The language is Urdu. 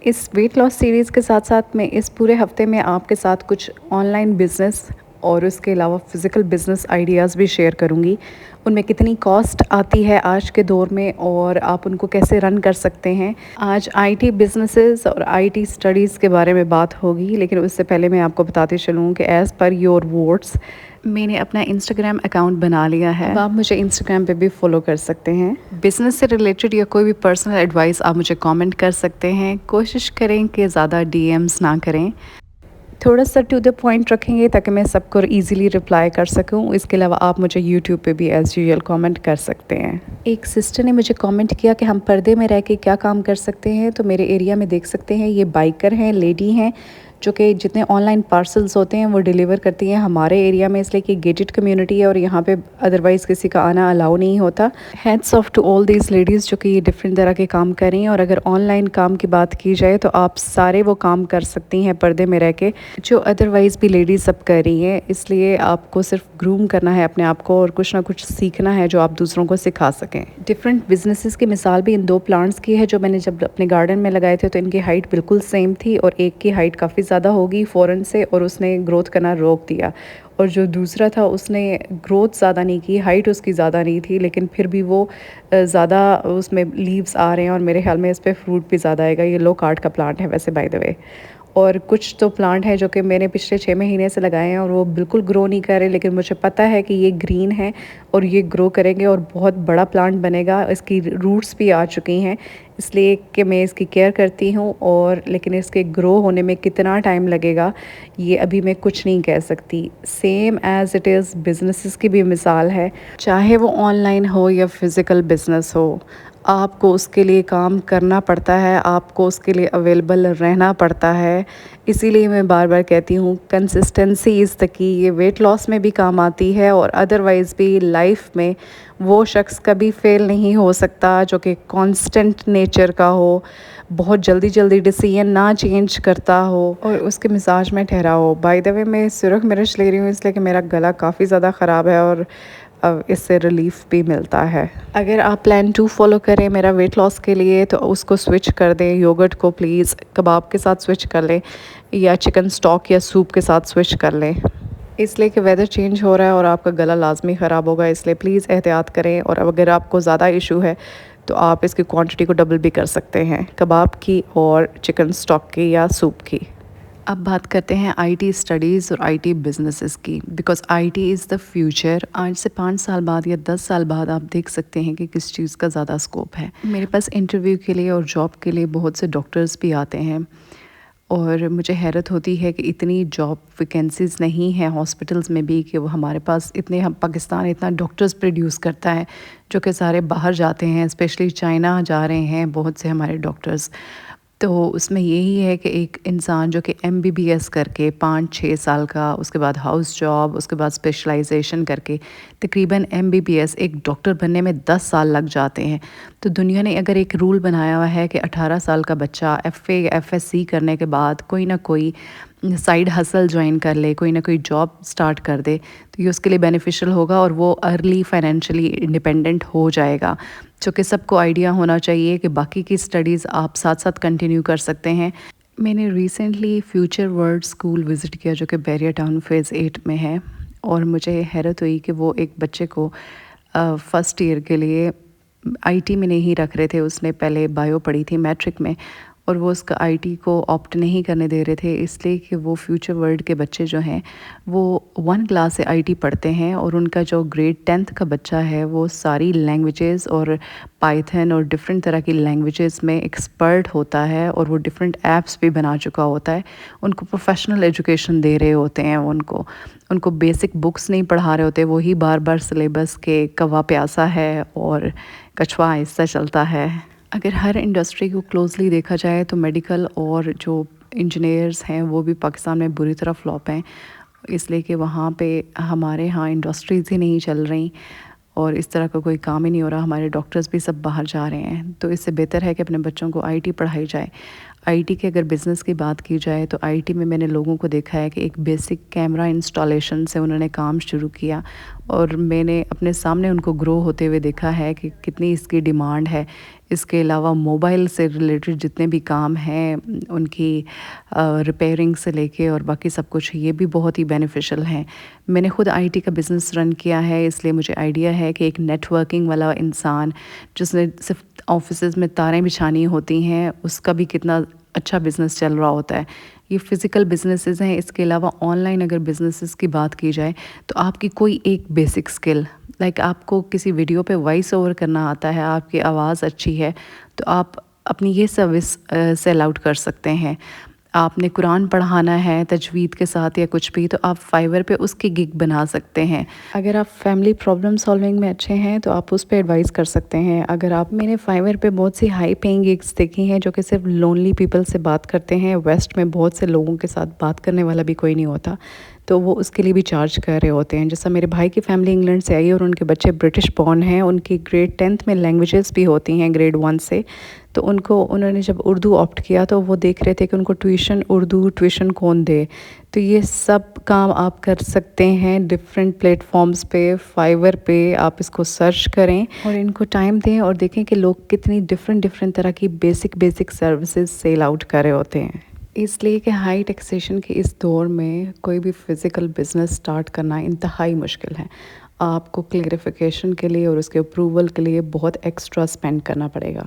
اس ویٹ لاس سیریز کے ساتھ ساتھ میں اس پورے ہفتے میں آپ کے ساتھ کچھ آن لائن بزنس اور اس کے علاوہ فزیکل بزنس آئیڈیاز بھی شیئر کروں گی. ان میں کتنی کاسٹ آتی ہے آج کے دور میں اور آپ ان کو کیسے رن کر سکتے ہیں. آج آئی ٹی بزنسز اور آئی ٹی اسٹڈیز کے بارے میں بات ہوگی، لیکن اس سے پہلے میں آپ کو بتاتے چلوں کہ ایز پر یور ووٹس میں نے اپنا انسٹاگرام اکاؤنٹ بنا لیا ہے. اب آپ مجھے انسٹاگرام پہ بھی فالو کر سکتے ہیں. بزنس سے ریلیٹڈ یا کوئی بھی پرسنل ایڈوائس آپ مجھے کامنٹ کر سکتے ہیں. کوشش کریں کہ زیادہ ڈی ایمز نہ کریں، تھوڑا سا ٹو دا پوائنٹ رکھیں گے تاکہ میں سب کو ایزیلی رپلائی کر سکوں. اس کے علاوہ آپ مجھے یوٹیوب پہ بھی ایز یوزول کامنٹ کر سکتے ہیں. ایک سسٹر نے مجھے کامنٹ کیا کہ ہم پردے میں رہ کے کیا کام کر سکتے ہیں، تو میرے ایریا میں دیکھ سکتے ہیں یہ بائکر ہیں، لیڈی ہیں جو کہ جتنے آن لائن پارسلز ہوتے ہیں وہ ڈیلیور کرتی ہیں ہمارے ایریا میں، اس لیے کہ گیٹڈ کمیونٹی ہے اور یہاں پہ ادروائز کسی کا آنا الاؤ نہیں ہوتا. Hats off to all these ladies جو کہ یہ ڈفرینٹ طرح کے کام کر رہی ہیں. اور اگر آن لائن کام کی بات کی جائے تو آپ سارے وہ کام کر سکتی ہیں پردے میں رہ کے جو ادروائز بھی لیڈیز سب کر رہی ہیں. اس لیے آپ کو صرف گروم کرنا ہے اپنے آپ کو اور کچھ نہ کچھ سیکھنا ہے جو آپ دوسروں کو سکھا سکیں. ڈفرینٹ بزنسز کی مثال بھی ان 2 پلانٹس کی ہے جو میں نے جب اپنے گارڈن میں لگائے تھے، تو ان کی ہائٹ بالکل سیم تھی اور ایک کی ہائٹ کافی زیادہ ہوگی فوراً سے اور اس نے گروتھ کرنا روک دیا، اور جو دوسرا تھا اس نے گروتھ زیادہ نہیں کی، ہائٹ اس کی زیادہ نہیں تھی، لیکن پھر بھی وہ زیادہ اس میں لیوز آ رہے ہیں اور میرے خیال میں اس پہ فروٹ بھی زیادہ آئے گا. یہ لو کارٹ کا پلانٹ ہے ویسے بائی دا وے. اور کچھ تو پلانٹ ہیں جو کہ میں نے پچھلے 6 مہینے سے لگائے ہیں اور وہ بالکل گرو نہیں کر رہے، لیکن مجھے پتہ ہے کہ یہ گرین ہے اور یہ گرو کریں گے اور بہت بڑا پلانٹ بنے گا. اس کی روٹس بھی آ چکی ہیں، اس لیے کہ میں اس کی کیئر کرتی ہوں. اور لیکن اس کے گرو ہونے میں کتنا ٹائم لگے گا یہ ابھی میں کچھ نہیں کہہ سکتی. Same as it is businesses کی بھی مثال ہے، چاہے وہ آن لائن ہو یا فزیکل بزنس ہو، آپ کو اس کے لیے کام کرنا پڑتا ہے، آپ کو اس کے لیے اویلیبل رہنا پڑتا ہے. اسی لیے میں بار بار کہتی ہوں کنسسٹنسی از دا کی. یہ ویٹ لاس میں بھی کام آتی ہے اور ادروائز بھی لائف میں وہ شخص کبھی فیل نہیں ہو سکتا جو کہ کانسٹنٹ نیچر کا ہو، بہت جلدی ڈیسیژن نہ چینج کرتا ہو اور اس کے مزاج میں ٹھہرا ہو. بائی دا وے میں سرخ مرچ لے رہی ہوں اس لیے کہ میرا گلا کافی زیادہ خراب ہے اور اس سے ریلیف بھی ملتا ہے. اگر آپ پلان 2 فالو کریں میرا ویٹ لاس کے لیے تو اس کو سوئچ کر دیں. یوگرٹ کو پلیز کباب کے ساتھ سوئچ کر لیں یا چکن اسٹاک یا سوپ کے ساتھ سوئچ کر لیں، اس لیے کہ ویدر چینج ہو رہا ہے اور آپ کا گلا لازمی خراب ہوگا. اس لیے پلیز احتیاط کریں. اور اگر آپ کو زیادہ ایشو ہے تو آپ اس کی کوانٹٹی کو ڈبل بھی کر سکتے ہیں، کباب کی اور چکن اسٹاک کی یا سوپ کی. اب بات کرتے ہیں آئی ٹی اسٹڈیز اور آئی ٹی بزنسز کی، because I T is the future. آج سے 5 سال بعد یا 10 سال بعد آپ دیکھ سکتے ہیں کہ کس چیز کا زیادہ اسکوپ ہے. میرے پاس انٹرویو کے لیے اور جاب کے لیے بہت سے ڈاکٹرز بھی آتے ہیں اور مجھے حیرت ہوتی ہے کہ اتنی جاب ویکینسیز نہیں ہیں ہاسپٹلز میں بھی کہ وہ ہمارے پاس ہم پاکستان اتنا ڈاکٹرز پروڈیوس کرتا ہے جو کہ سارے باہر جاتے ہیں، اسپیشلی چائنا جا رہے ہیں بہت سے ہمارے ڈاکٹرز. تو اس میں یہی ہے کہ ایک انسان جو کہ MBBS کر کے 5-6 سال کا، اس کے بعد ہاؤس جاب، اس کے بعد اسپیشلائزیشن کر کے تقریباً MBBS ایک ڈاکٹر بننے میں 10 سال لگ جاتے ہیں. تو دنیا نے اگر ایک رول بنایا ہوا ہے کہ 18 سال کا بچہ FA یا FSC کرنے کے بعد کوئی نہ کوئی سائیڈ ہسل جوائن کر لے، کوئی نہ کوئی جاب سٹارٹ کر دے، تو یہ اس کے لیے بینیفیشل ہوگا اور وہ ارلی فائنینشلی انڈیپینڈنٹ ہو جائے گا. جو کہ سب کو آئیڈیا ہونا چاہیے کہ باقی کی اسٹڈیز آپ ساتھ ساتھ کنٹینیو کر سکتے ہیں. میں نے recently future world school visit کیا جو کہ بیریا ٹاؤن فیز 8 میں ہے، اور مجھے حیرت ہوئی کہ وہ ایک بچے کو فرسٹ ایئر کے لیے IT میں نہیں رکھ رہے تھے. اس نے پہلے بایو پڑھی تھی میٹرک میں، اور وہ اس کا IT کو آپٹ نہیں کرنے دے رہے تھے اس لیے کہ وہ فیوچر ورلڈ کے بچے جو ہیں وہ 1 کلاس سے IT پڑھتے ہیں، اور ان کا جو گریڈ 10th کا بچہ ہے وہ ساری لینگویجز اور پائتھن اور ڈفرینٹ طرح کی لینگویجز میں ایکسپرٹ ہوتا ہے، اور وہ ڈفرینٹ ایپس بھی بنا چکا ہوتا ہے. ان کو پروفیشنل ایجوکیشن دے رہے ہوتے ہیں، ان کو بیسک بکس نہیں پڑھا رہے ہوتے، وہی بار بار سلیبس کے کوا پیاسا ہے اور کچھوا آہستہ چلتا ہے. اگر ہر انڈسٹری کو کلوزلی دیکھا جائے تو میڈیکل اور جو انجینئرز ہیں وہ بھی پاکستان میں بری طرح فلاپ ہیں، اس لیے کہ وہاں پہ ہمارے ہاں انڈسٹریز ہی نہیں چل رہی اور اس طرح کا کوئی کام ہی نہیں ہو رہا. ہمارے ڈاکٹرز بھی سب باہر جا رہے ہیں، تو اس سے بہتر ہے کہ اپنے بچوں کو IT پڑھائی جائے. IT کے اگر بزنس کی بات کی جائے تو IT میں نے لوگوں کو دیکھا ہے کہ ایک بیسک کیمرہ انسٹالیشن سے انہوں نے کام شروع کیا، اور میں نے اپنے سامنے ان کو گرو ہوتے ہوئے دیکھا ہے کہ کتنی اس کی ڈیمانڈ ہے. اس کے علاوہ موبائل سے ریلیٹڈ جتنے بھی کام ہیں ان کی ریپیئرنگ سے لے کے اور باقی سب کچھ، یہ بھی بہت ہی بینیفیشل ہیں۔ میں نے خود آئی ٹی کا بزنس رن کیا ہے، اس لیے مجھے آئیڈیا ہے کہ ایک نیٹ ورکنگ والا انسان جس نے صرف آفیسز میں تاریں بچھانی ہوتی ہیں، اس کا بھی کتنا اچھا بزنس چل رہا ہوتا ہے۔ یہ فزیکل بزنسز ہیں، اس کے علاوہ آن لائن اگر بزنسز کی بات کی جائے تو آپ کی کوئی ایک بیسک سکل، لائک آپ کو کسی ویڈیو پہ وائس اوور کرنا آتا ہے، آپ کی آواز اچھی ہے، تو آپ اپنی یہ سروس سیل آؤٹ کر سکتے ہیں۔ آپ نے قرآن پڑھانا ہے تجوید کے ساتھ یا کچھ بھی، تو آپ فائور پہ اس کی گگ بنا سکتے ہیں۔ اگر آپ فیملی پرابلم سالونگ میں اچھے ہیں تو آپ اس پہ ایڈوائز کر سکتے ہیں۔ اگر آپ، میں نے فائور پہ بہت سی ہائی پینگ گگس دیکھی ہیں جو کہ صرف لونلی پیپل سے بات کرتے ہیں۔ ویسٹ میں بہت سے لوگوں کے ساتھ بات کرنے والا بھی کوئی نہیں ہوتا، تو وہ اس کے لیے بھی چارج کر رہے ہوتے ہیں۔ جیسا میرے بھائی کی فیملی انگلینڈ سے آئی اور ان کے بچے برٹش بورن ہیں، ان کی گریڈ 10th میں لینگویجز بھی ہوتی ہیں گریڈ 1 سے، تو انہوں نے جب اردو آپٹ کیا تو وہ دیکھ رہے تھے کہ ان کو اردو ٹیوشن کون دے۔ تو یہ سب کام آپ کر سکتے ہیں ڈفرینٹ پلیٹ فارمز پہ، فائور پہ آپ اس کو سرچ کریں اور ان کو ٹائم دیں اور دیکھیں کہ لوگ کتنی ڈفرینٹ طرح کی بیسک سروسز سیل آؤٹ کر رہے ہوتے ہیں۔ اس لیے کہ ہائی ٹیکسیشن کے اس دور میں کوئی بھی فزیکل بزنس سٹارٹ کرنا انتہائی مشکل ہے۔ آپ کو کلیریفیکیشن کے لیے اور اس کے اپروول کے لیے بہت ایکسٹرا سپینڈ کرنا پڑے گا۔